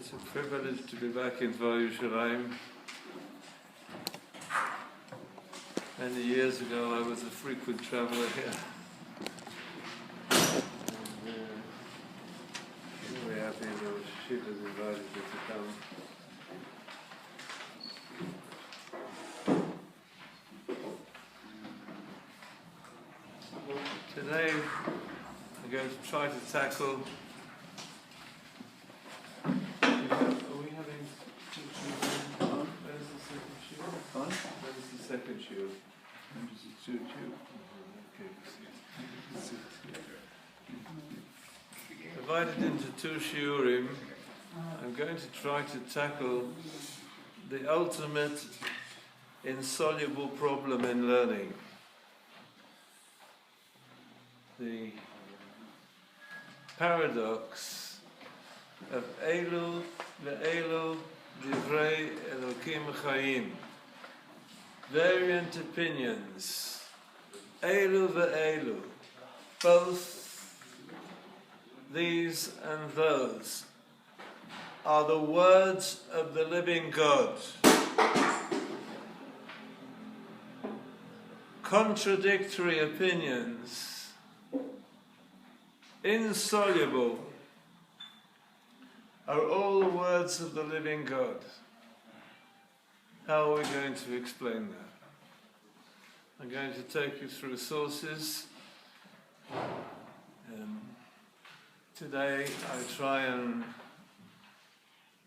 It's a privilege to be back in Yerushalayim. Many years ago I was a frequent traveller here. And I'm very happy that Shliit has invited me to come. Today I'm going to try to tackle. Are we having two children? Where's the second shiur? Where's the second shiur? Okay. Divided into two shiurim, I'm going to try to tackle the ultimate insoluble problem in learning. The paradox of Elu ve'elu Dvray Elokim Chayim. Variant opinions. Elu ve'elu. Both these and those are the words of the living God. Contradictory opinions, insoluble, are all the words of the living God. How are we going to explain that? I'm going to take you through sources. Today I try and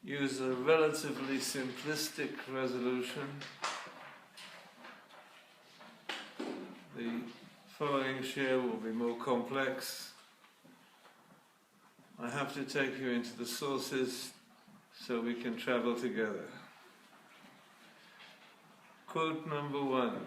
use a relatively simplistic resolution. The following shiur will be more complex. I have to take you into the sources so we can travel together. Quote number 1.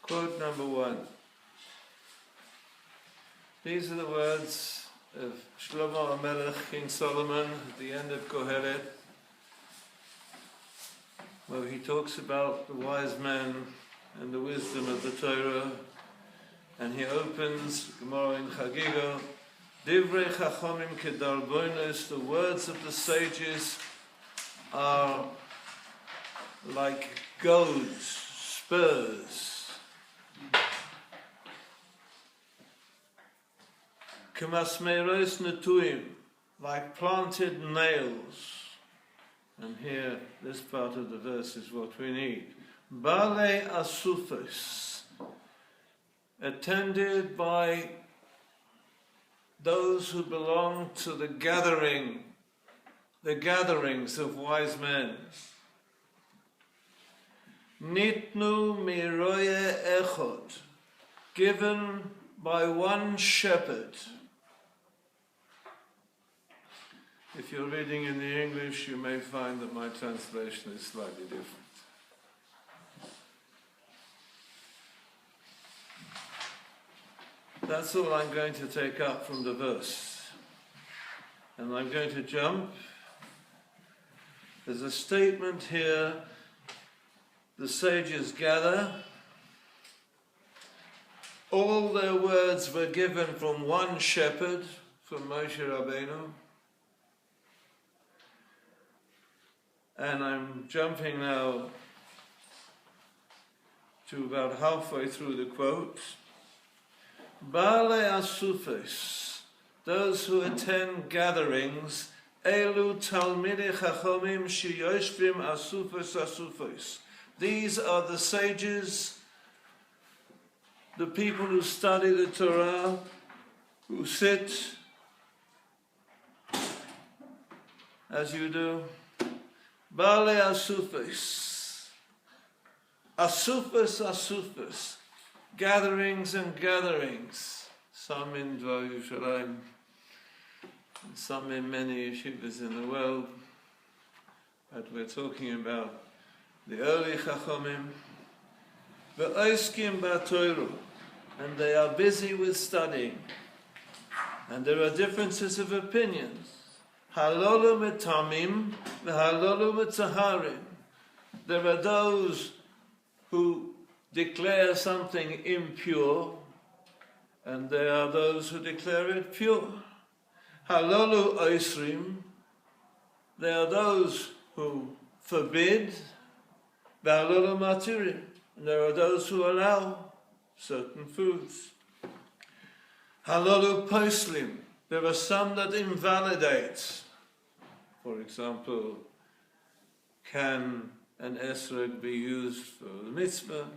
Quote number 1. These are the words of Shlomo HaMelech, King Solomon, at the end of Kohelet, where he talks about the wise men and the wisdom of the Torah, and he opens Gemara in Chagiga, Divrei Chachomim kedarbonos, the words of the sages are like goads, spurs. K'masmeiros netuim, like planted nails. And here, this part of the verse is what we need. Bale asufos, attended by those who belong to the gatherings of wise men. Nitnu miroye echod, given by one shepherd. If you're reading in the English, you may find that my translation is slightly different. That's all I'm going to take up from the verse. And I'm going to jump. There's a statement here, the sages gather. All their words were given from one shepherd, from Moshe Rabbeinu. And I'm jumping now to about halfway through the quote. Bale asufos, those who attend gatherings, elu talmidei chachomim sheyoshvim asufos. These are the sages, the people who study the Torah, who sit, as you do. Bale asufos. Asufos. Gatherings and gatherings. Some in Yerushalayim, some in many yeshivas in the world. But we're talking about the early Chachomim. Ve'oskim ba'Torah, and they are busy with studying. And there are differences of opinions. Halolu metamim, v'halolu metaharim. There are those who declare something impure, and there are those who declare it pure. Halolu oisrim, there are those who forbid, v'halolu matirim, and there are those who allow certain foods. Halolu poslim, there are some that invalidate. For example, can an esrog be used for the mitzvah?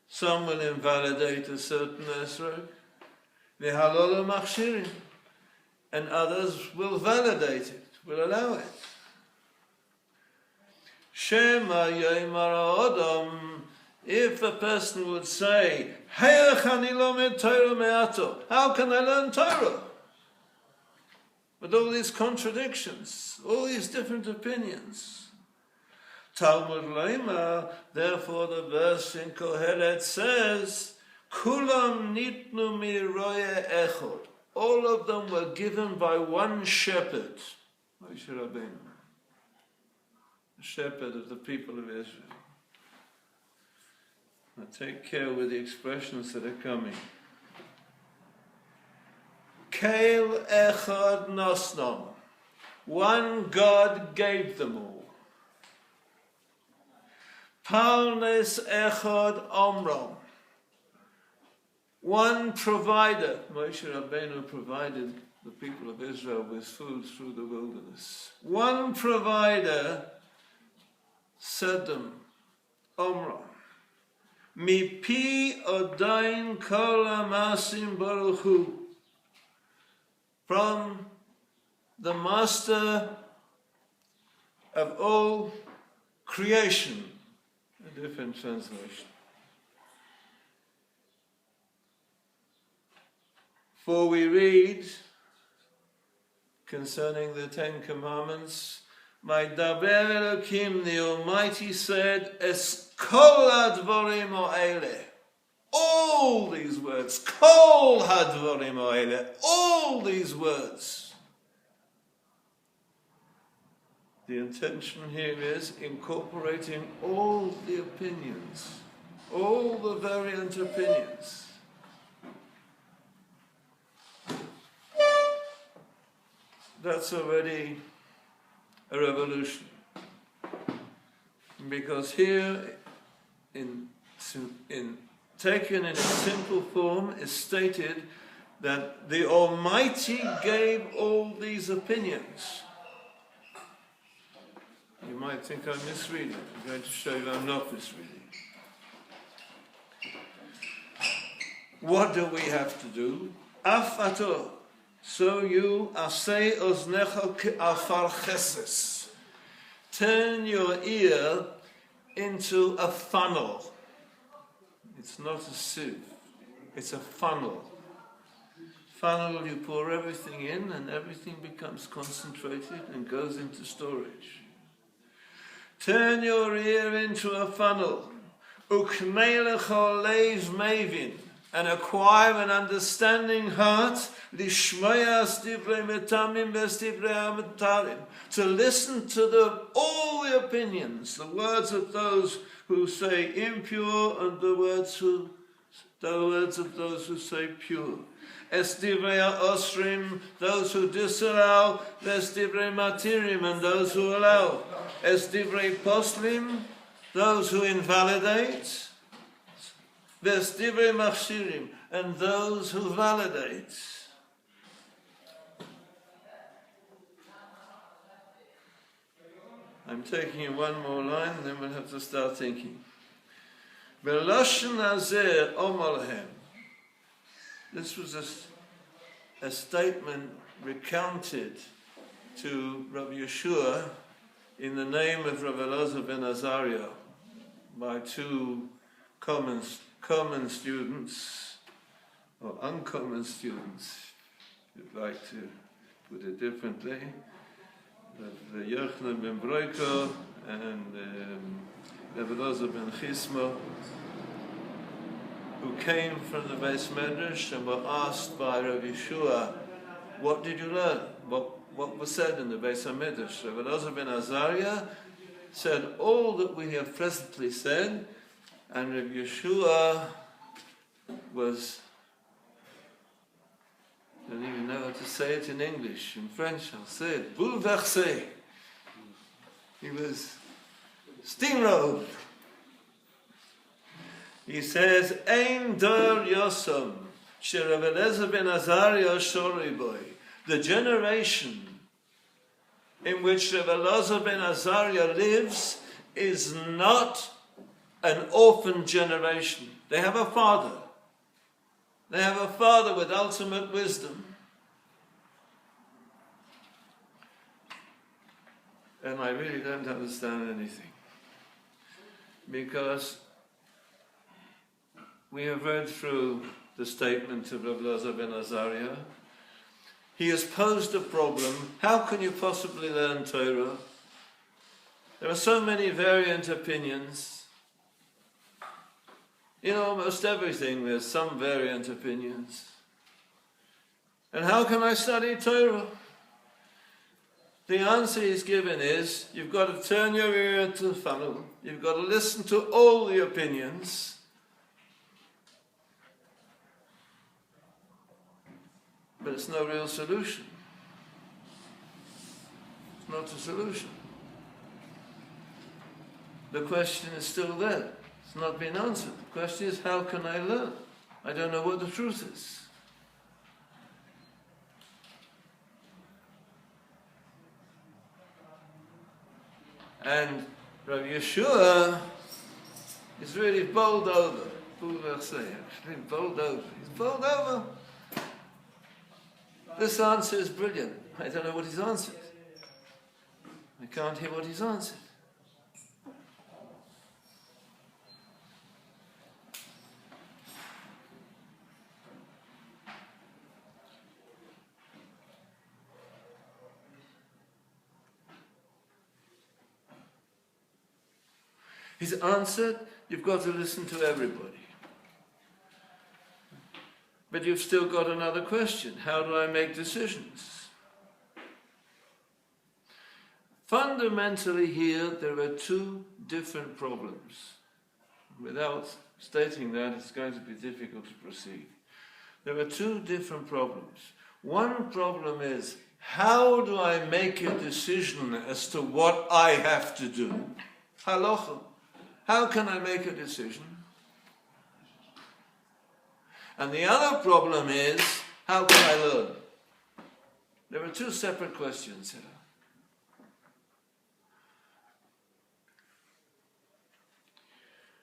Some will invalidate a certain esrog. V'halolu machshirim, and others will validate it, will allow it. Shema yomar adam, if a person would say, how can I learn Torah? With all these contradictions, all these different opinions. Talmud Lema, therefore the verse in Kohelet says, Kulam nitnu miroye echod. All of them were given by one shepherd, Moshe Rabbeinu, the shepherd of the people of Israel. Now take care with the expressions that are coming. Keil echad nosnom. One God gave them all. Parnes echad omrom. One provider. Moshe Rabbeinu provided the people of Israel with food through the wilderness. One provider said them, omrom. Mipi odain kol amasim baruch hu. From the master of all creation. A different translation. For we read concerning the Ten Commandments, my daber Elokim, the Almighty said, es kol hadvarim ha'ele. All these words, kol hadvarim ha'ele, all these words. The intention here is incorporating all the opinions, all the variant opinions. That's already a revolution. Because here, taken in its simple form, is stated that the Almighty gave all these opinions. You might think I'm misreading. I'm going to show you I'm not misreading. What do we have to do? Afato. So you asay oznecha ke'afar cheses. Turn your ear into a funnel. It's not a sieve. It's a funnel. Funnel, you pour everything in and everything becomes concentrated and goes into storage. Turn your ear into a funnel. Ukmelecha leiv mevin. And acquire an understanding heart, to listen to all the opinions, the words of those who say impure and the words of those who say pure. Es divrei osrim, those who disallow, es divrei matirim, and those who allow. Es divrei poslim, those who invalidate. There's dvei machshirim, and those who validate. I'm taking in one more line, and then we'll have to start thinking. Beloshen hazeh omar lahem. This was a statement recounted to Rav Yeshua in the name of Rav Elazar ben Azariah by two common students, or uncommon students, if you'd like to put it differently, Rav Yochanan ben Broiko and Rav Elazar ben Chisma, who came from the Beis Medrash and were asked by Rav Yeshua, what did you learn? what was said in the Beis HaMikdash. Rav Aviezer ben Azariah said all that we have presently said, and Rav Yeshua was, I don't even know how to say it in English. In French, I'll say it, bouleversé. He was steamrolled. He says, Ein dor yosam, Rav Aviezer ben Azariah shorei boy. The generation in which Rav Aviezer ben Azariah lives is not an orphan generation. They have a father. They have a father with ultimate wisdom. And I really don't understand anything. Because we have read through the statement of Rav Aviezer ben Azariah. He has posed a problem. How can you possibly learn Torah? There are so many variant opinions. In almost everything there's some variant opinions. And how can I study Torah? The answer he's given is, you've got to turn your ear to follow. You've got to listen to all the opinions. But it's no real solution. It's not a solution. The question is still there. It's not been answered. The question is, how can I learn? I don't know what the truth is. And Rav Yeshua is really bowled over. Actually, bowled over. He's bowled over. This answer is brilliant. I don't know what he's answered. I can't hear what he's answered. He's answered, you've got to listen to everybody. But you've still got another question. How do I make decisions? Fundamentally here, there are two different problems. Without stating that, it's going to be difficult to proceed. There are two different problems. One problem is, how do I make a decision as to what I have to do? Halacha. How can I make a decision? And the other problem is, how can I learn? There are two separate questions here.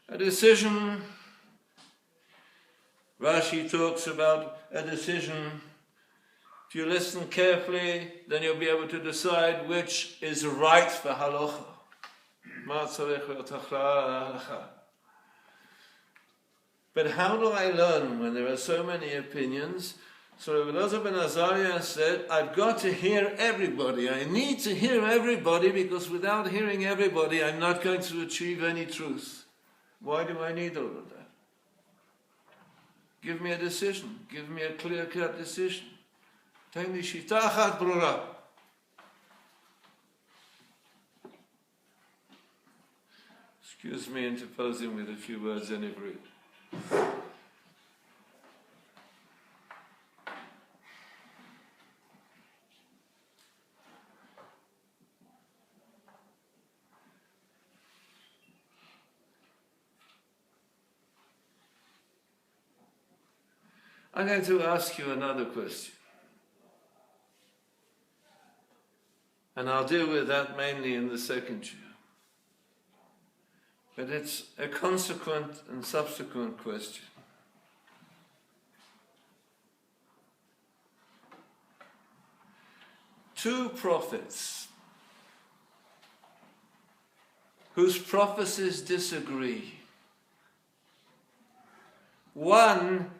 A decision, Rashi talks about a decision. If you listen carefully, then you'll be able to decide which is right for halacha. But how do I learn when there are so many opinions? So Rav Aviezer ben Azariah said, I've got to hear everybody. I need to hear everybody, because without hearing everybody, I'm not going to achieve any truth. Why do I need all of that? Give me a decision. Give me a clear-cut decision. Tell me shita achat brura. Excuse me interposing with a few words in Hebrew. I'm going to ask you another question. And I'll deal with that mainly in the second year. But it's a consequent and subsequent question. Two prophets whose prophecies disagree. One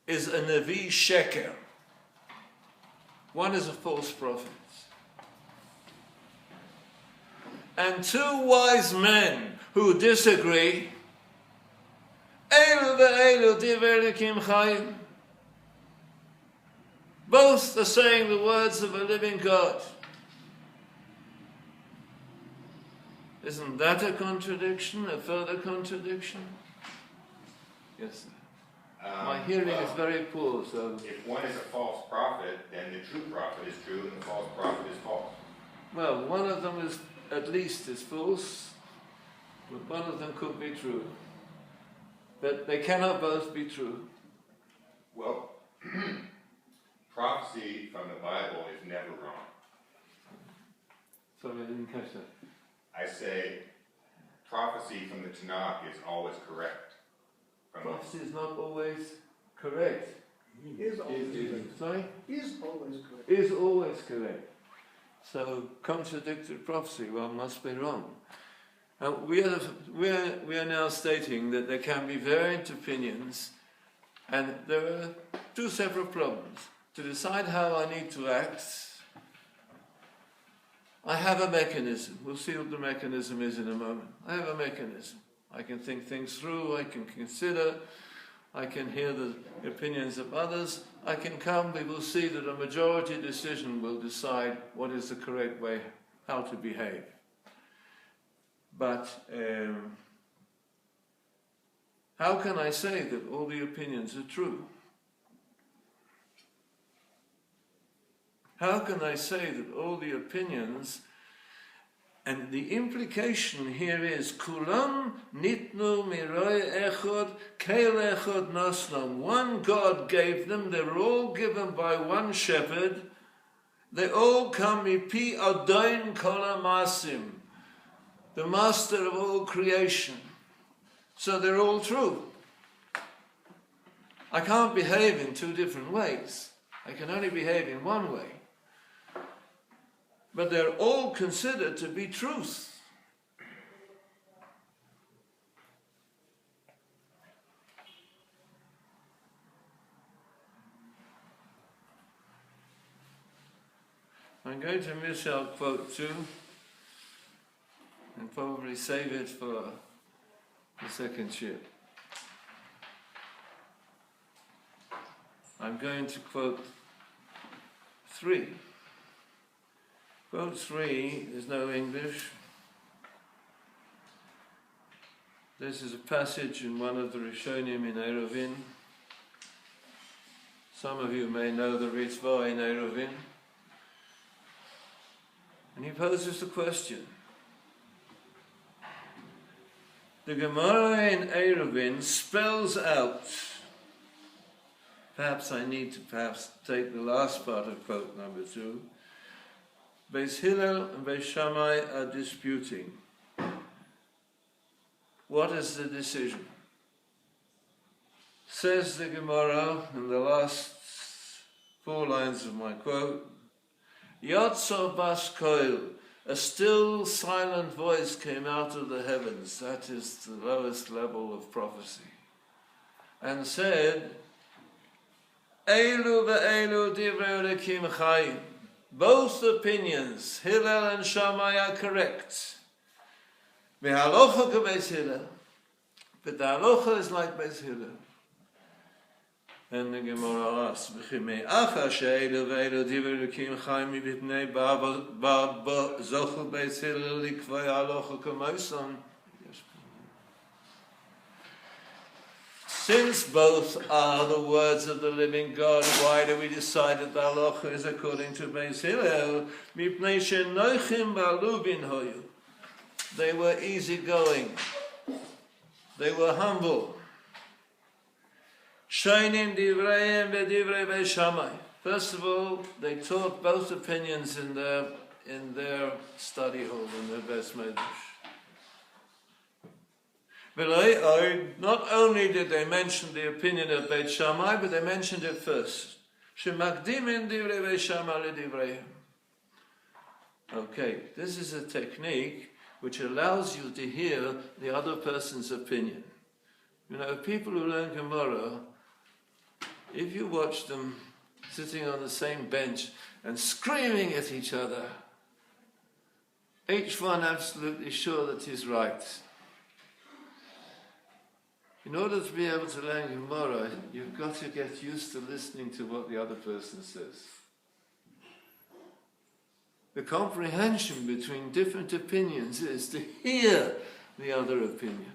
is a Navi Sheker. One is a false prophet. And two wise men who disagree. Vaelu, Dveri Kim Chayim. Both are saying the words of a living God. Isn't that a contradiction, a further contradiction? Yes, sir. My hearing is very poor, so... If one is a false prophet, then the true prophet is true and the false prophet is false. Well, one of them is, at least, is false, but one of them could be true. But they cannot both be true. Well, prophecy from the Bible is never wrong. Sorry, I didn't catch that. I say prophecy from the Tanakh is always correct. Prophecy is not always correct. Is always correct. Sorry? Is always correct. Is always correct. So contradicted prophecy, well, must be wrong. We are now stating that there can be variant opinions, and there are two separate problems. To decide how I need to act, I have a mechanism. We'll see what the mechanism is in a moment. I have a mechanism. I can think things through, I can consider, I can hear the opinions of others, I can come, we will see that a majority decision will decide what is the correct way, how to behave. But how can I say that all the opinions are true? How can I say that all the opinions, and the implication here is, Kulam nitnu miroi echod, keil echod nosnam. One God gave them, they were all given by one shepherd, they all come mipi adoin kol hamasim, the master of all creation. So they're all true. I can't behave in two different ways. I can only behave in one way. But they're all considered to be truth. I'm going to miss our quote too, and probably save it for the second ship. I'm going to quote 3. Quote 3 is no English. This is a passage in one of the Rishonim in Eruvin. Some of you may know the Ritzvah in Eruvin. And he poses the question. The Gemara in Eruvin spells out, perhaps I need to take the last part of quote number 2, Beis Hillel and Beis Shammai are disputing. What is the decision? Says the Gemara in the last 4 lines of my quote, Yotzo bas koil, a still silent voice came out of the heavens, that is the lowest level of prophecy, and said, Eilu ve'eilu divrei Elokim Chayim. Both opinions, Hillel and Shammai, are correct. Ve'halocha kebeis Hillel, but the halocha is like Beis Hillel. And the Gemara asks, V'chimei acha she'eilu ve'eilu divrei Elokim Chayim mivitnei ba zochu Beis Hillel likvei halocha kemoson. Since both are the words of the living God, why do we decide that the halacha is according to Beis Hillel? Mipnei she'nochim ba'alubin hoyu. They were easygoing. They were humble. Shainim divreihem ve'divrei Beis Shammai. First of all, they taught both opinions in their study hall, in their Beis Medrash. Not only did they mention the opinion of Beit Shammai, but they mentioned it first. Shemakdimin divrei Beit Shammai ledivreihem. Okay, this is a technique which allows you to hear the other person's opinion. You know, people who learn Gemara, if you watch them sitting on the same bench and screaming at each other, each one absolutely sure that he's right. In order to be able to learn Gemara, you've got to get used to listening to what the other person says. The comprehension between different opinions is to hear the other opinion.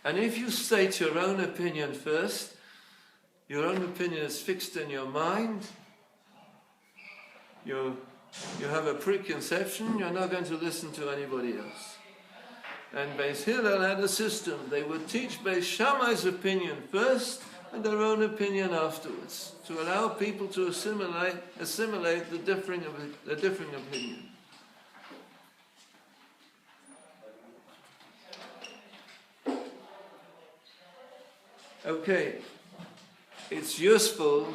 And if you state your own opinion first, your own opinion is fixed in your mind, you have a preconception, you're not going to listen to anybody else. And Beis Hillel had a system. They would teach Beis Shammai's opinion first and their own opinion afterwards, to allow people to assimilate the differing opinion. Okay, it's useful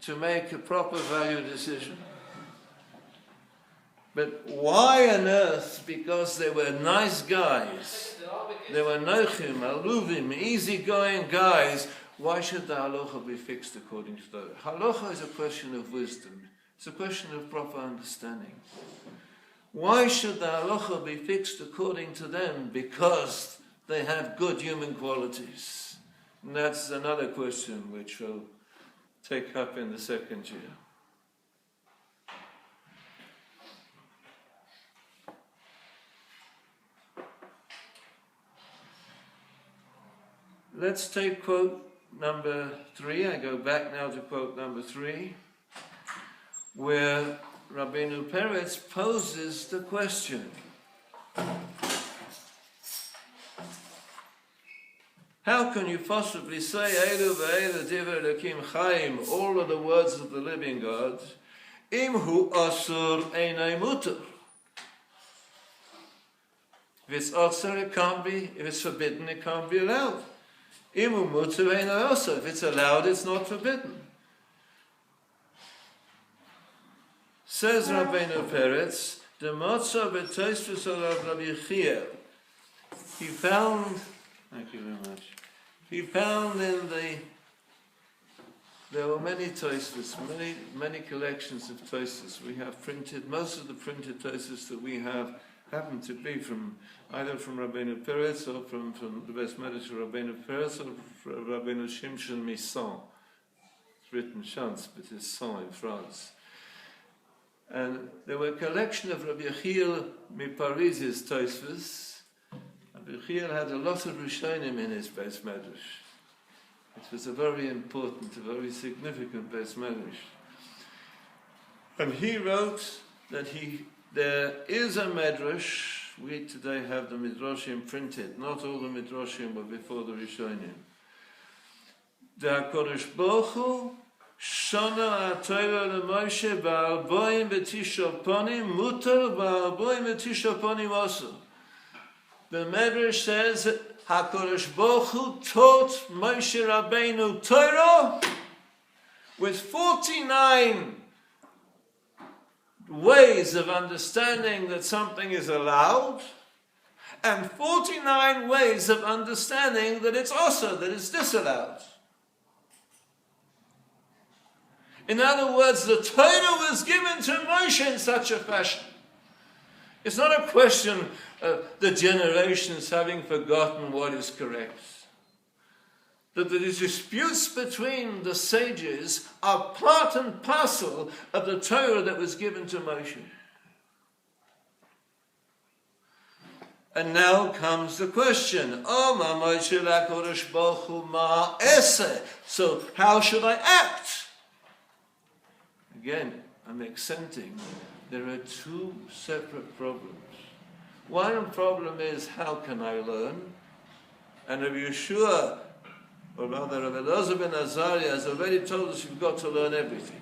to make a proper value decision. But why on earth? Because they were nice guys. They were nochim, aluvim, easygoing guys. Why should the halacha be fixed according to the halacha? Is a question of wisdom. It's a question of proper understanding. Why should the halacha be fixed according to them? Because they have good human qualities. And that's another question which we'll take up in the second year. Let's take quote number 3. I go back now to quote number 3, where Rabbeinu Peretz poses the question. How can you possibly say Elu ve'elu divrei Elokim Chaim, all of the words of the living God, imhu asur einay mutar? If it's asur, it can't be. If it's forbidden, it can't be allowed. Imhu mutar einay asur. If it's allowed, it's not forbidden. Says Rabbeinu Peretz, the Motza b'Tosfos of Rav Aviezer. He found. Thank you very much. He found there were many Tosfos, many collections of Tosfos. We have printed, most of the printed Tosfos that we have happen to be from either from Rabbeinu Peretz or from the best Medrash of Rabbeinu Peretz or from Rabbeinu Shimshon Misson. It's written Chance, but it's Son in France. And there were a collection of Rabbi Yechiel Mipariz's Tosfos. Bekir had a lot of Rishonim in his Beis Medrash. It was a very important, a very significant Beis Medrash. And he wrote that there is a Medrash. We today have the Midrashim printed. Not all the Midrashim were before the Rishonim. The HaKadosh Baruch Hu Shana HaTorah LeMoshe Ba'arboim B'Tisha Ponim Mutar Ba'arboim B'Tisha Ponim Asur. The Medrash says that HaKadosh Baruch Hu taught Moshe Rabbeinu Torah with 49 ways of understanding that something is allowed and 49 ways of understanding that it's also, that it's disallowed. In other words, the Torah was given to Moshe in such a fashion. It's not a question of the generations having forgotten what is correct. That the disputes between the sages are part and parcel of the Torah that was given to Moshe. And now comes the question, so how should I act? Again, I'm accenting. There are two separate problems. One problem is, how can I learn? And Rabbi Yeshua, or rather Rav Elazar ben Azariah, has already told us you've got to learn everything.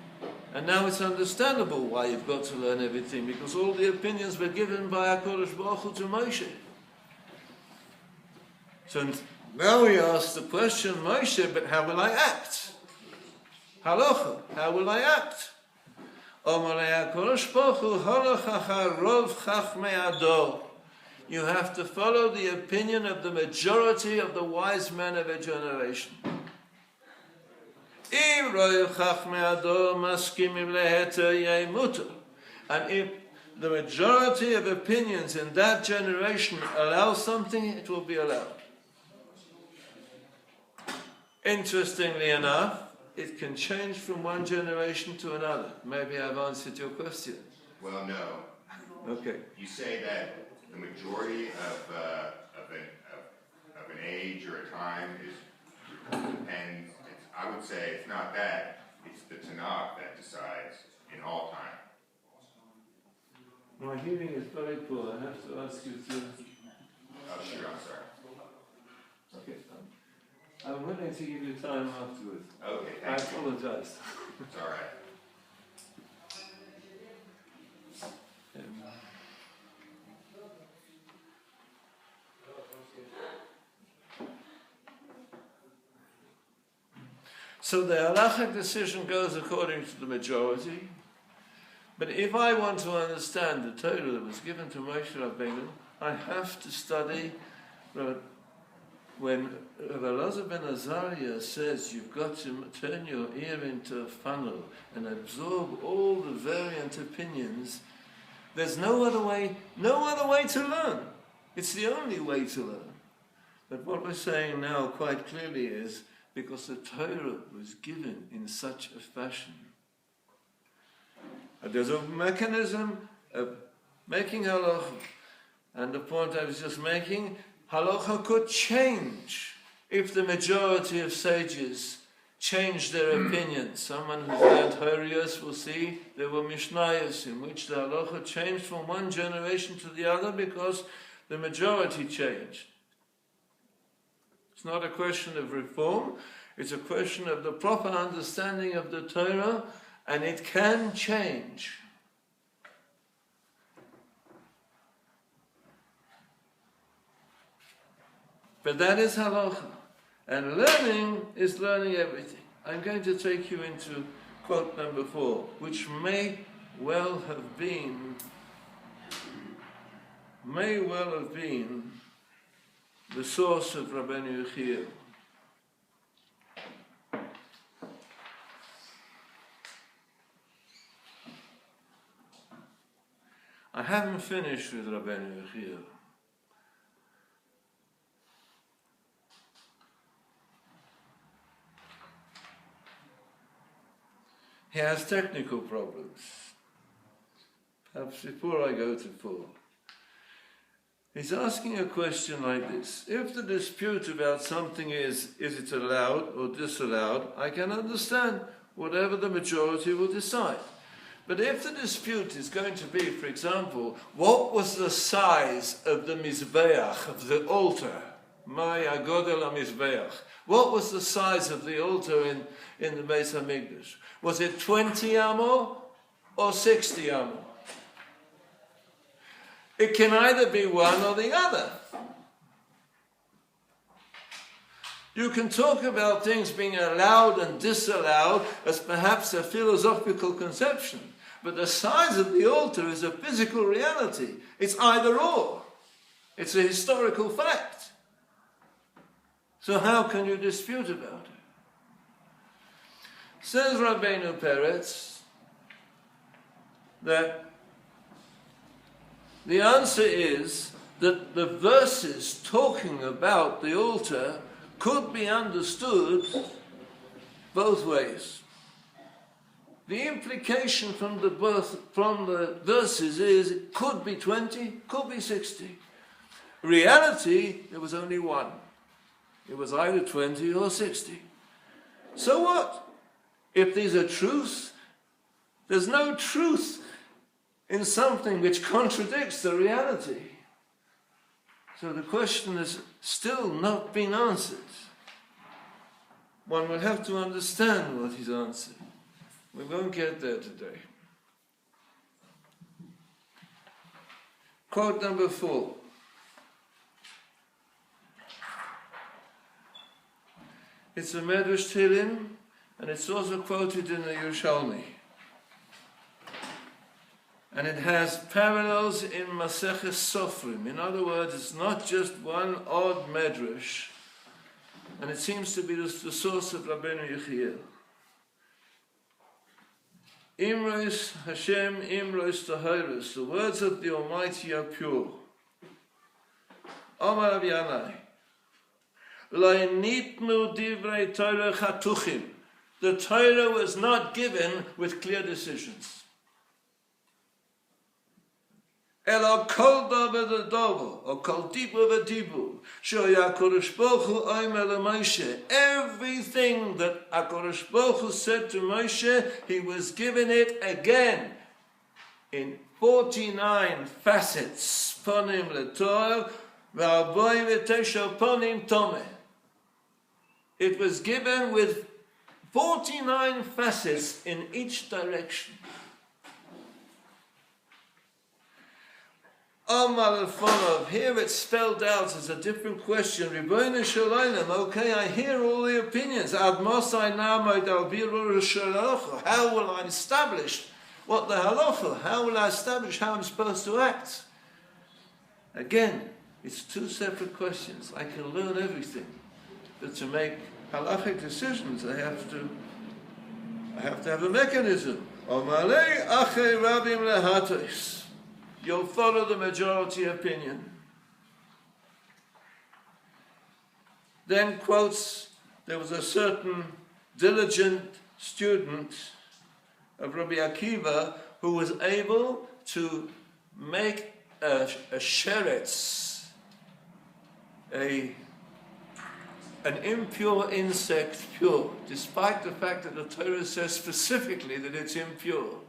And now it's understandable why you've got to learn everything, because all the opinions were given by HaKadosh Baruch Hu to Moshe. So now we ask the question, Moshe, but how will I act? Halacha, how will I act? You have to follow the opinion of the majority of the wise men of a generation. And if the majority of opinions in that generation allow something, it will be allowed. Interestingly enough, it can change from one generation to another. Maybe I've answered your question. Well, no. Okay. You say that the majority of an age or a time depends. I would say it's not that. It's the Tanakh that decides in all time. My hearing is very poor. I have to ask you to... Oh, sure, I'm sorry. Okay. I'm willing to give you time afterwards. Okay, I thank you. apologize. It's all right. So the halachic decision goes according to the majority. But if I want to understand the Torah that was given to Moshe Rabbeinu, I have to study. When Rav Aviezer ben Azariah says you've got to turn your ear into a funnel and absorb all the variant opinions, there's no other way to learn. It's the only way to learn. But what we're saying now quite clearly is because the Torah was given in such a fashion. There's a mechanism of making halacha. And the point I was just making, halacha could change if the majority of sages change their opinion. Someone who's learned Horius will see there were Mishnayos in which the halacha changed from one generation to the other because the majority changed. It's not a question of reform, it's a question of the proper understanding of the Torah, and it can change. But that is halacha. And learning is learning everything. I'm going to take you into quote number 4, which may well have been the source of Rabbeinu Yechiel. I haven't finished with Rabbeinu Yechiel. He has technical problems. Perhaps before I go to 4. He's asking a question like this. If the dispute about something is it allowed or disallowed, I can understand whatever the majority will decide. But if the dispute is going to be, for example, what was the size of the mizbeach, of the altar? My agodel ha-mizbeach. What was the size of the altar in the Beis HaMikdash? Was it 20 amo or 60 amo? It can either be one or the other. You can talk about things being allowed and disallowed as perhaps a philosophical conception, but the size of the altar is a physical reality. It's either or. It's a historical fact. So how can you dispute about it? Says Rabbeinu Peretz that the answer is that the verses talking about the altar could be understood both ways. The implication from the verses is it could be 20, could be 60. Reality, there was only one. It was either 20 or 60. So what? If these are truths, there's no truth in something which contradicts the reality. So the question has still not been answered. One will have to understand what he's answered. We won't get there today. Quote number 4. It's a Medrash Tehillim, and it's also quoted in the Yerushalmi. And it has parallels in Maseches Sofrim. In other words, it's not just one odd Medrash, and it seems to be the source of Rabbeinu Yechiel. Imros Hashem, Imros Tahiris. The words of the Almighty are pure. Omar Avianai. lo nitnu divrei Torah chatuchim. The Torah was not given with clear decisions. Elo kol davar v'davar, or kol dibur v'dibur, she'oya HaKadosh Baruch Hu omer leMoshe. Everything that HaKadosh Baruch Hu said to Moshe, he was given it again in 49 facets. Ponim leTorah, v'arboim v'tesha ponim tomeh. It was given with 49 facets in each direction. Here it's spelled out as a different question. Ribono shel olam, okay, I hear all the opinions. How will I establish what the halacha? How will I establish how I'm supposed to act? Again, it's two separate questions. I can learn everything, but to make halachic decisions, I have to have a mechanism. You'll follow the majority opinion. Then quotes, there was a certain diligent student of Rabbi Akiva who was able to make a sheretz, an impure insect pure, despite the fact that the Torah says specifically that it's impure.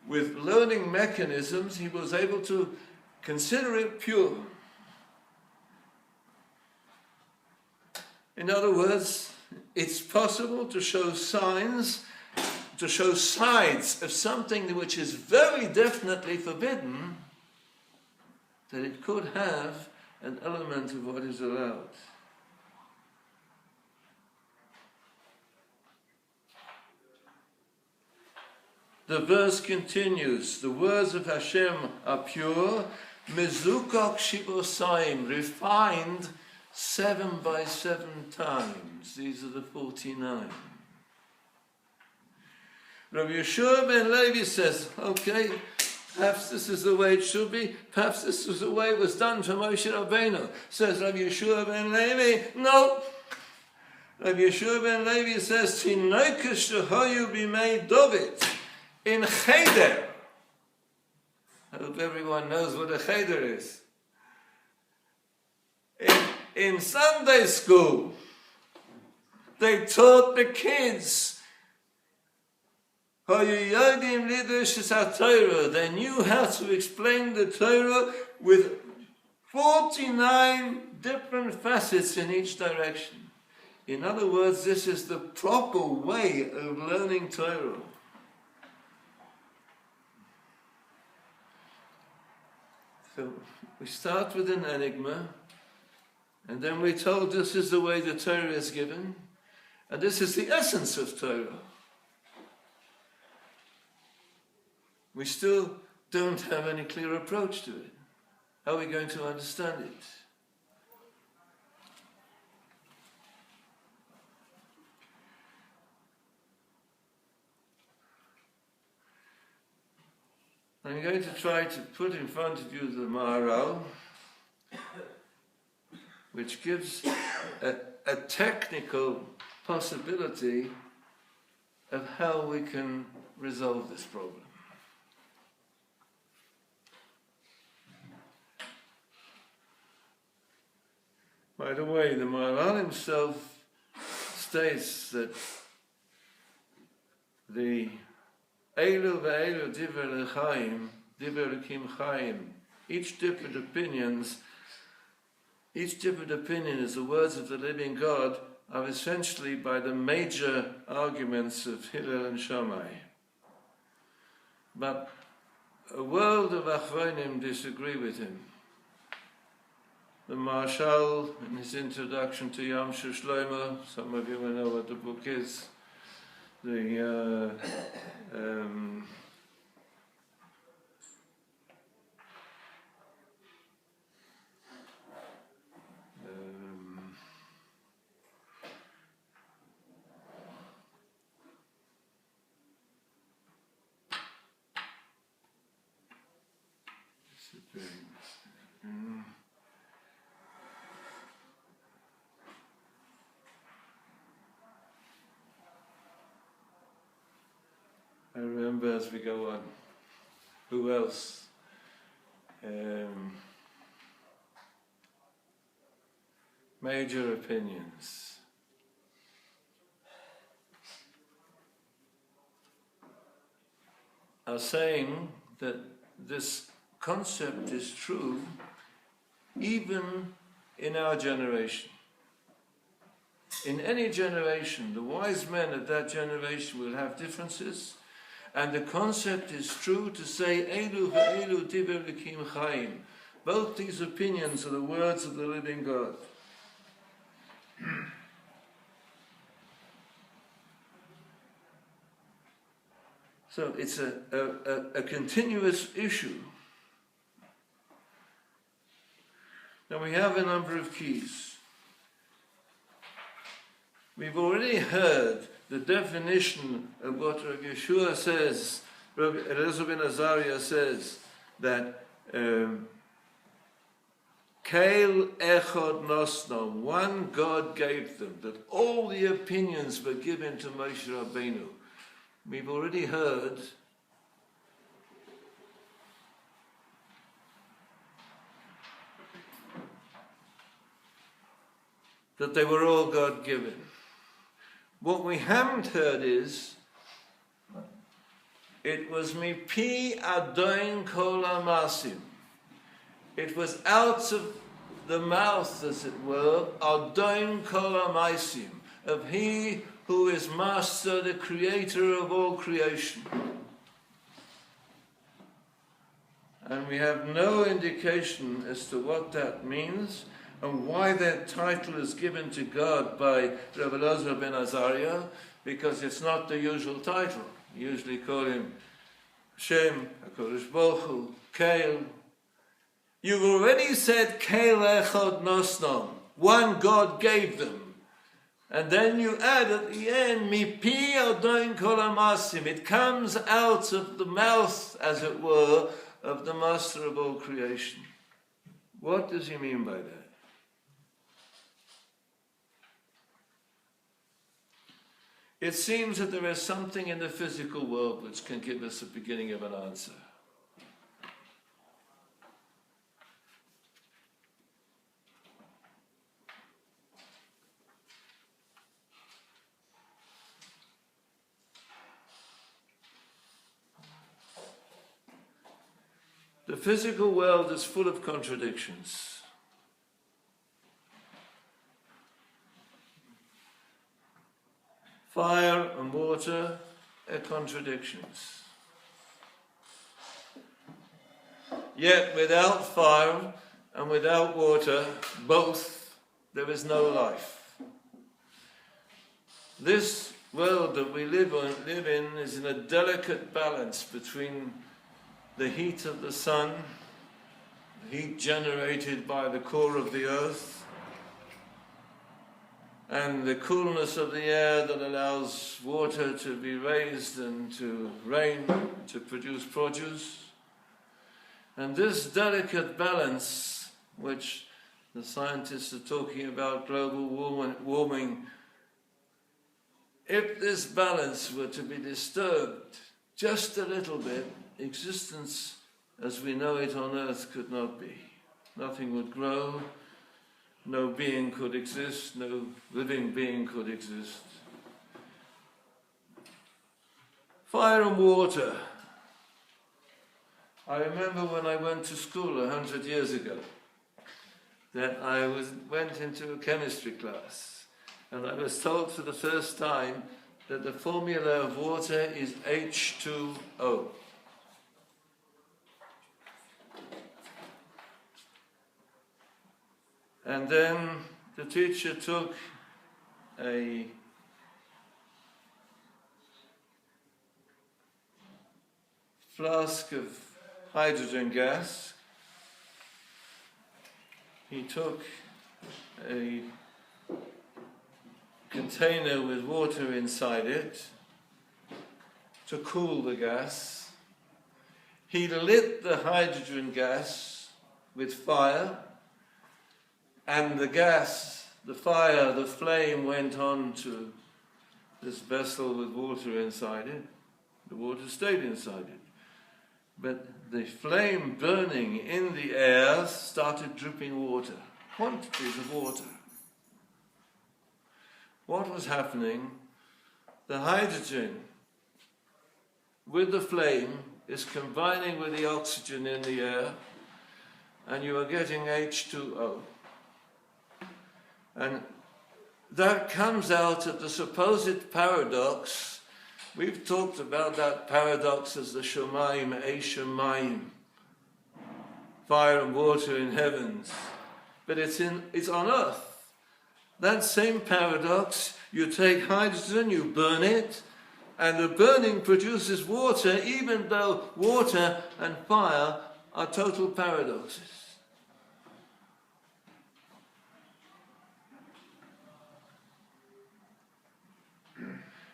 With learning mechanisms, he was able to consider it pure. In other words, it's possible to show signs, to show sides of something which is very definitely forbidden, that it could have an element of what is allowed. The verse continues, the words of Hashem are pure, mezukok shibosayim, refined 7 by 7 times. These are the 49. Rav Yeshua ben Levi says, okay, perhaps this is the way it should be, perhaps this is the way it was done for Moshe Rabbeinu. Says Rav Yeshua ben Levi, no. Rav Yeshua ben Levi says, Tinokesh shehoyu b'mei David. In cheder, I hope everyone knows what a cheder is. In Sunday school, they taught the kids. They knew how to explain the Torah with 49 different facets in each direction. In other words, this is the proper way of learning Torah. So we start with an enigma, and then we're told this is the way the Torah is given, and this is the essence of Torah. We still don't have any clear approach to it. How are we going to understand it? I'm going to try to put in front of you the Maharal, which gives a technical possibility of how we can resolve this problem. By the way, the Maharal himself states that the Elu ve'elu divrei Chayim, divrei Chayim. Each different opinion is the words of the living God, are essentially by the major arguments of Hillel and Shammai. But a world of Achronim disagree with him. The Marshal, in his introduction to Yom Shlomo, some of you will know what the book is. as we go on. Who else? Major opinions. Are saying that this concept is true even in our generation. In any generation, the wise men of that generation will have differences, and the concept is true to say, "Elu ve'elu divrei Elokim Chayim." Both these opinions are the words of the living God. So it's a continuous issue. Now we have a number of keys. We've already heard the definition of what Rav Yeshua says, Rav Aviezer Wolfson says, that Kael echad nosnom, one God gave them, that all the opinions were given to Moshe Rabbeinu. We've already heard that they were all God-given. What we haven't heard is, it was mipi adon kol hamasim. It was out of the mouth, as it were, adon kol hamasim, of he who is master, the creator of all creation. And we have no indication as to what that means and why that title is given to God by Rav Elazar ben Azariah, because it's not the usual title. You usually call him Shem, HaKadosh Baruch Hu, Kael. You've already said Kael echad nosnom, one God gave them. And then you add at the end, mipi adon kol hamasim. It comes out of the mouth, as it were, of the master of all creation. What does he mean by that? It seems that there is something in the physical world which can give us the beginning of an answer. The physical world is full of contradictions. Fire and water are contradictions. Yet without fire and without water, both, there is no life. This world that we live in is in a delicate balance between the heat of the sun, the heat generated by the core of the earth, and the coolness of the air that allows water to be raised and to rain, to produce produce. And this delicate balance, which the scientists are talking about global warming, if this balance were to be disturbed just a little bit, existence as we know it on earth could not be. Nothing would grow, no being could exist, no living being could exist. Fire and water. I remember when I went to school 100 years ago, that I went into a chemistry class, and I was told for the first time that the formula of water is H2O. And then the teacher took a flask of hydrogen gas. He took a container with water inside it to cool the gas. He lit the hydrogen gas with fire, and the gas, the fire, the flame went on to this vessel with water inside it. The water stayed inside it. But the flame burning in the air started dripping water, quantities of water. What was happening? The hydrogen with the flame is combining with the oxygen in the air, and you are getting H2O. And that comes out of the supposed paradox. We've talked about that paradox as the Shomayim, Shemayim, fire and water in heavens. But it's on earth. That same paradox, you take hydrogen, you burn it, and the burning produces water, even though water and fire are total paradoxes.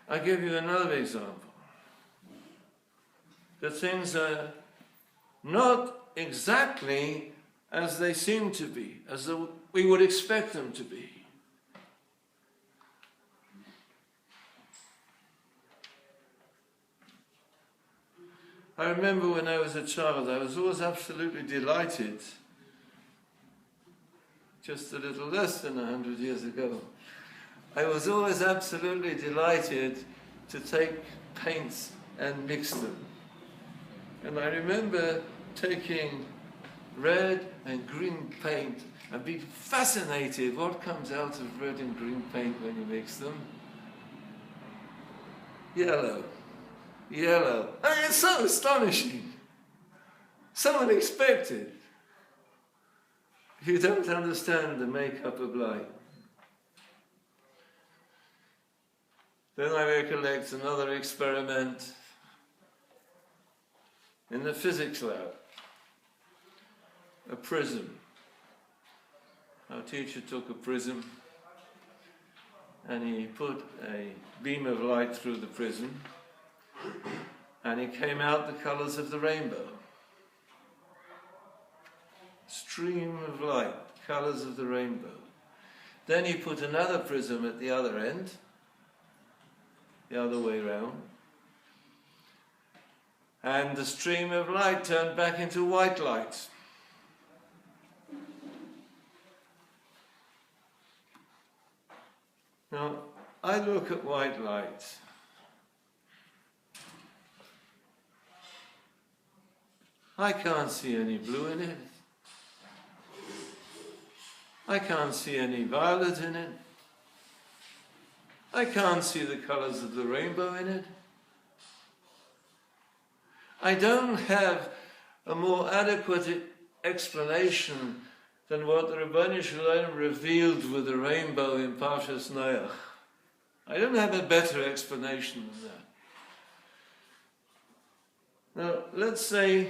I give you another example. The things are not exactly as they seem to be, as we would expect them to be. I remember when I was a child, I was always absolutely delighted, just a little less than 100 years ago, I was always absolutely delighted to take paints and mix them. And I remember taking red and green paint and being fascinated what comes out of red and green paint when you mix them. Yellow. Yellow. I mean, it's so astonishing. So unexpected. You don't understand the makeup of light. Then I recollect another experiment in the physics lab. A prism. Our teacher took a prism and he put a beam of light through the prism, and it came out the colors of the rainbow. Stream of light, colors of the rainbow. Then he put another prism at the other end, the other way round, and the stream of light turned back into white light. Now, I look at white light. I can't see any blue in it. I can't see any violet in it. I can't see the colors of the rainbow in it. I don't have a more adequate explanation than what the Rabbanu Shalom revealed with the rainbow in Parshas Noach. I don't have a better explanation than that. Now, let's say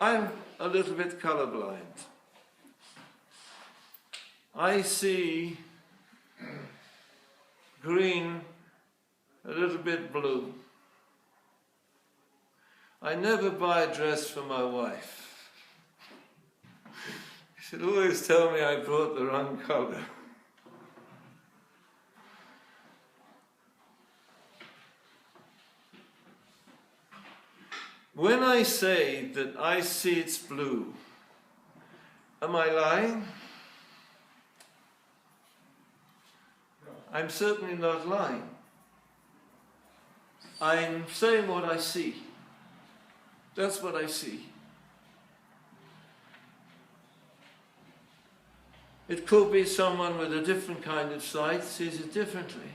I'm a little bit colorblind. I see green, a little bit blue. I never buy a dress for my wife. She'd always tell me I brought the wrong color. When I say that I see it's blue, am I lying? I'm certainly not lying. I'm saying what I see. That's what I see. It could be someone with a different kind of sight sees it differently.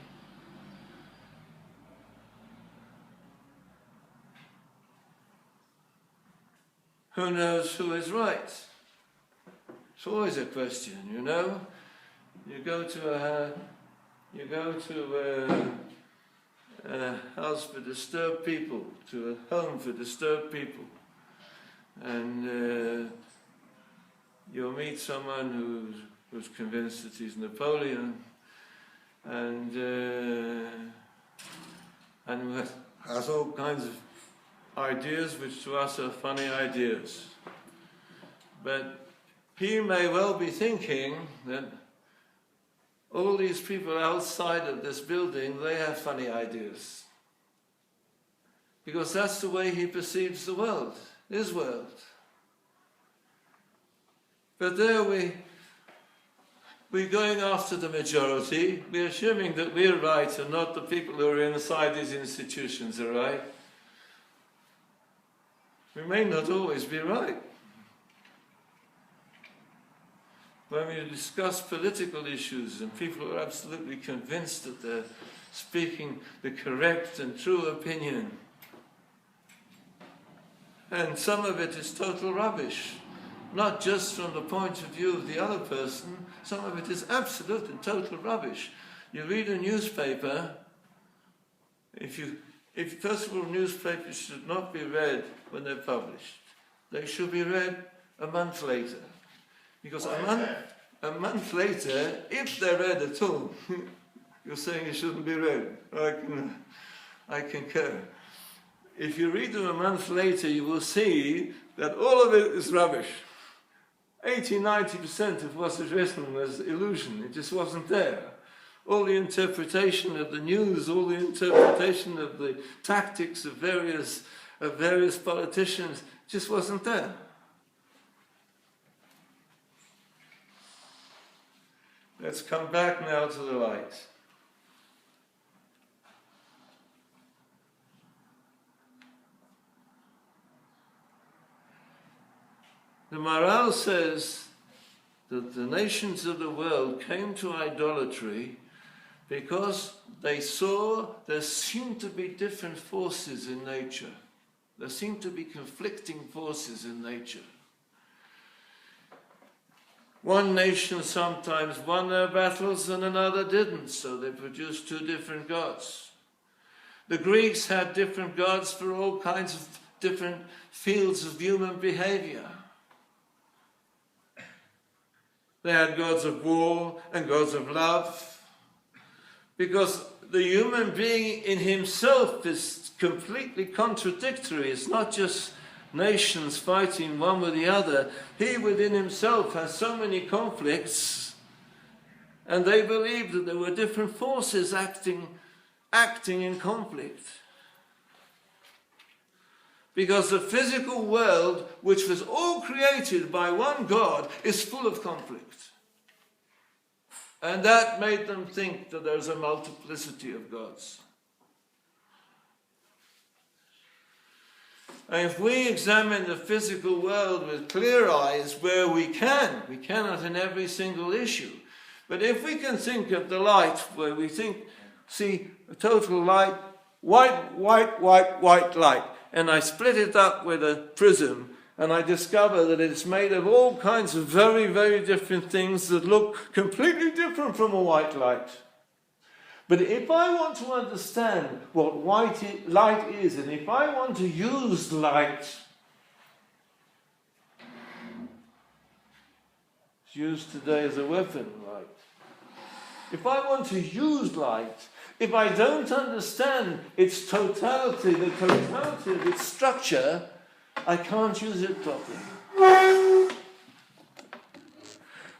Who knows who is right? It's always a question, you know. You go to a house for disturbed people, to a home for disturbed people, and you'll meet someone who's convinced that he's Napoleon, and has all kinds of ideas which to us are funny ideas. But he may well be thinking that all these people outside of this building, they have funny ideas. because that's the way he perceives the world, his world. But there we're going after the majority, we're assuming that we're right and not the people who are inside these institutions are right. We may not always be right. When we discuss political issues and people are absolutely convinced that they're speaking the correct and true opinion, and some of it is total rubbish, not just from the point of view of the other person, some of it is absolute and total rubbish. You read a newspaper, first of all, newspapers should not be read when they're published. They should be read a month later. Because a month later, if they're read at all, you're saying it shouldn't be read. I concur. If you read them a month later, you will see that all of it is rubbish. 80-90% of what's written was illusion. It just wasn't there. All the interpretation of the news, all the interpretation of the tactics of various politicians just wasn't there. Let's come back now to the light. The Maharal says that the nations of the world came to idolatry because they saw there seemed to be different forces in nature. There seemed to be conflicting forces in nature. One nation sometimes won their battles and another didn't, so they produced two different gods. The Greeks had different gods for all kinds of different fields of human behavior. They had gods of war and gods of love, because the human being in himself is completely contradictory. It's not just nations fighting one with the other. He within himself has so many conflicts, and they believed that there were different forces acting in conflict. Because the physical world, which was all created by one God, is full of conflict. And that made them think that there's a multiplicity of gods. And if we examine the physical world with clear eyes, where we cannot in every single issue, but if we can think of the light, where we see a total light, white light, and I split it up with a prism, and I discover that it's made of all kinds of very, very different things that look completely different from a white light. But if I want to understand what light is, and if I want to use light, it's used today as a weapon, light. If I want to use light, if I don't understand its totality, the totality of its structure, I can't use it properly.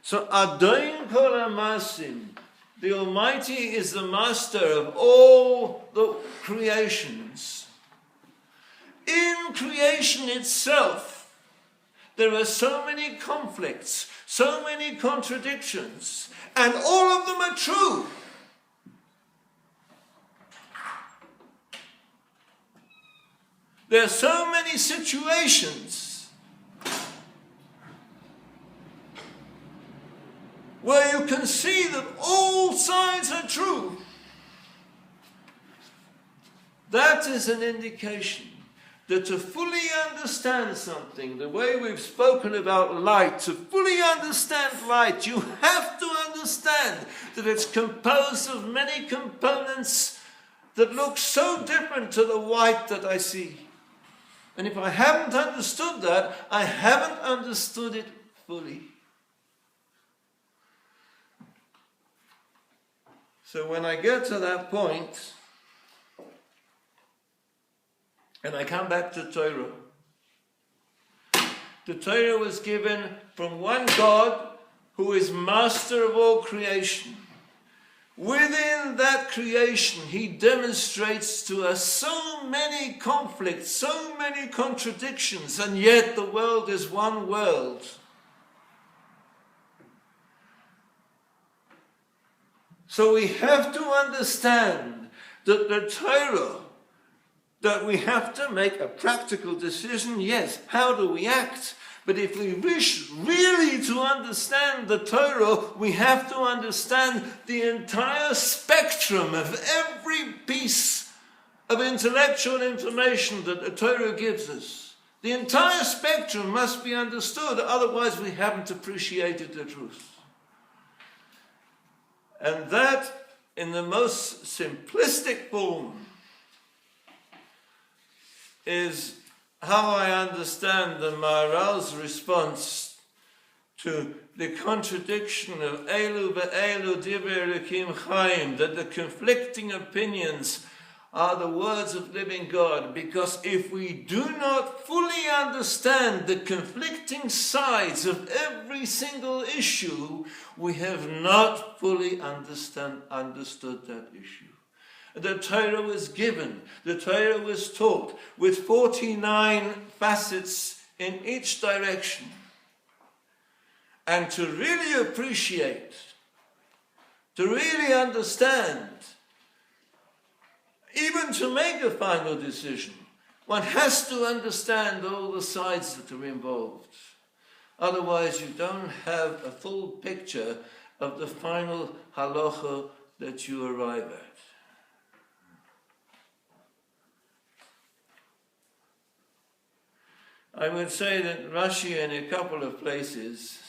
So, Adon Kol HaMasim, the Almighty is the master of all the creations. In creation itself, there are so many conflicts, so many contradictions, and all of them are true. There are so many situations where you can see that all sides are true. That is an indication that to fully understand something, the way we've spoken about light, to fully understand light, you have to understand that it's composed of many components that look so different to the white that I see. And if I haven't understood that, I haven't understood it fully. So when I get to that point, and I come back to Torah, the Torah was given from one God who is master of all creation. within that creation, he demonstrates to us so many conflicts, so many contradictions, and yet the world is one world. So we have to understand that the Torah, that we have to make a practical decision, yes, how do we act? But if we wish really to understand the Torah, we have to understand the entire spectrum of every piece of intellectual information that the Torah gives us. The entire spectrum must be understood, otherwise we haven't appreciated the truth. And that, in the most simplistic form, is how I understand the Maharal's response to the contradiction of Elu ve'elu dibur Elokim Chaim, that the conflicting opinions are the words of living God, because if we do not fully understand the conflicting sides of every single issue, we have not fully understood that issue. The Torah was given, the Torah was taught with 49 facets in each direction. And to really appreciate, to really understand, even to make a final decision, one has to understand all the sides that are involved. Otherwise, you don't have a full picture of the final halacha that you arrive at. I would say that Rashi, in a couple of places,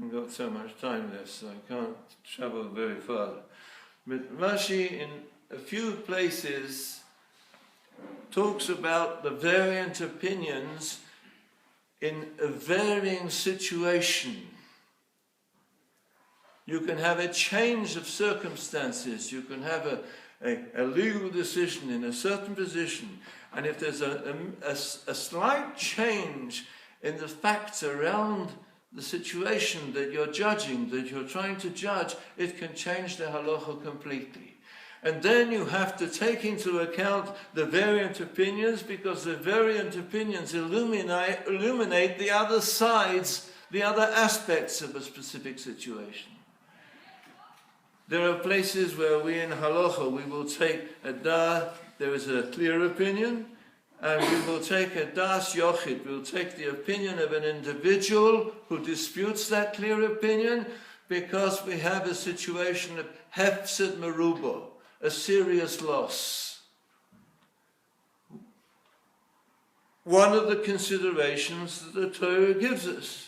I've got so much time left, so I can't travel very far. But Rashi, in a few places, talks about the variant opinions in a varying situation. You can have a change of circumstances. You can have a legal decision in a certain position. And if there's a slight change in the facts around the situation that you're judging, that you're trying to judge, it can change the halacha completely. And then you have to take into account the variant opinions, because the variant opinions illuminate the other sides, the other aspects of a specific situation. There are places where we in halacha, we will take a da, there is a clear opinion, and we will take a das yochid, we will take the opinion of an individual who disputes that clear opinion, because we have a situation of hefsed meruba, a serious loss. One of the considerations that the Torah gives us.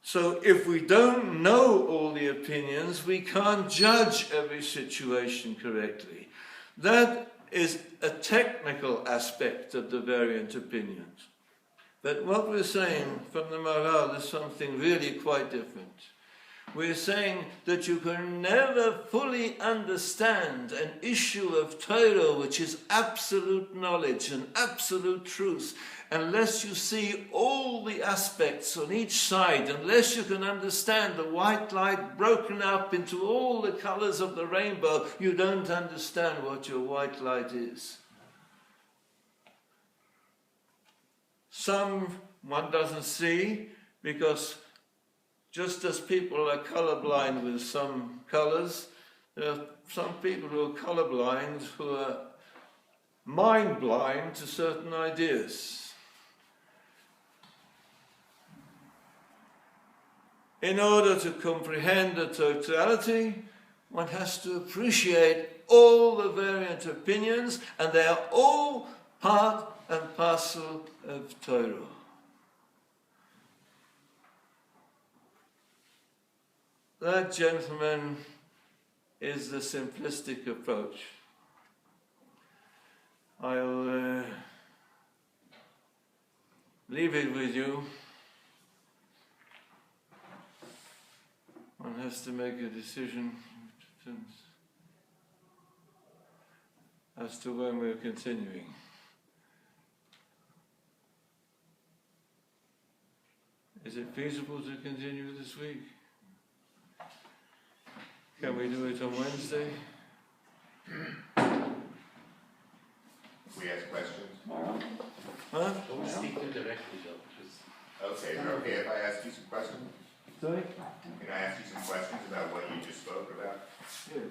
So if we don't know all the opinions, we can't judge every situation correctly. That is a technical aspect of the variant opinions. But what we're saying from the Maharal is something really quite different. We're saying that you can never fully understand an issue of Torah, which is absolute knowledge and absolute truth, unless you see all the aspects on each side, unless you can understand the white light broken up into all the colors of the rainbow, you don't understand what your white light is. Some one doesn't see, because just as people are colorblind with some colors, there are some people who are colorblind who are mind blind to certain ideas. In order to comprehend the totality, one has to appreciate all the variant opinions, and they are all part and parcel of Torah. That, gentlemen, is the simplistic approach. I'll leave it with you. One has to make a decision as to when we're continuing. Is it feasible to continue this week? Can we do it on Wednesday? We ask questions? Huh? Don't speak to directly though, just. Okay, is it okay if I ask you some questions? Sorry? Can I ask you some questions about what you just spoke about? Yeah.